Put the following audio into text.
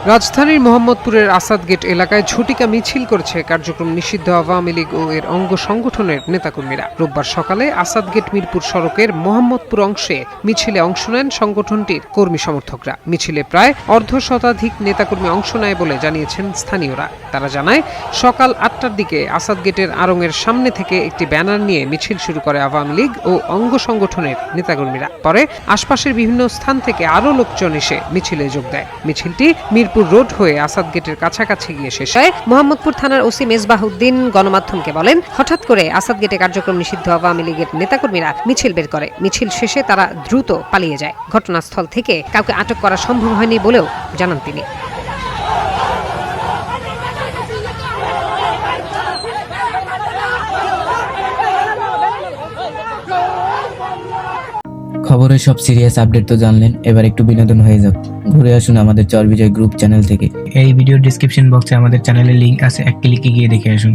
রাজধানীর মোহাম্মদপুরের আসাদ গেট এলাকায় ঝটিকা মিছিল করেছে কার্যক্রম নিষিদ্ধ আওয়ামী লীগ ও এর অঙ্গ সংগঠনের নেতাকর্মীরা। রোববার সকালে আসাদ গেট মিরপুর সড়কের মোহাম্মদপুর অংশে মিছিলে অংশ নেন সংগঠনটির কর্মী সমর্থকরা। মিছিলে প্রায় অর্ধশতাধিক নেতাকর্মী অংশ নেয় বলে জানিয়েছেন স্থানীয়রা। তারা জানায়, সকাল ৮টার দিকে আসাদ গেটের আড়ংয়ের সামনে থেকে একটি ব্যানার নিয়ে মিছিল শুরু করে আওয়ামী লীগ ও অঙ্গ সংগঠনের নেতাকর্মীরা। পরে আশপাশের বিভিন্ন স্থান থেকে আরও লোকজন এসে মিছিলে যোগ দেয়। মিছিলটি মিরপুর রোড হয়ে আসাদ গেটের কাছাকাছি গিয়ে শেষ হয়। মোহাম্মদপুর থানার ওসি মেজবাহুদ্দিন গণমাধ্যমকে বলেন, হঠাৎ করে আসাদ গেটে কার্যক্রম নিষিদ্ধ আওয়ামী লীগের নেতাকর্মীরা মিছিল বের করে। মিছিল শেষে তারা দ্রুত পালিয়ে যায়। ঘটনাস্থল থেকে কাউকে আটক করা সম্ভব হয়নি বলেও জানান তিনি। খবরের সব সিরিয়াস আপডেট তো জানলেন, এবার একটু বিনোদন হয়ে যাক। ঘুরে আসুন আমাদের চরবিজয় গ্রুপ চ্যানেল থেকে। এই ভিডিওর ডেসক্রিপশন বক্সে আমাদের চ্যানেলের লিংক আছে, এক ক্লিকে গিয়ে দেখে আসুন।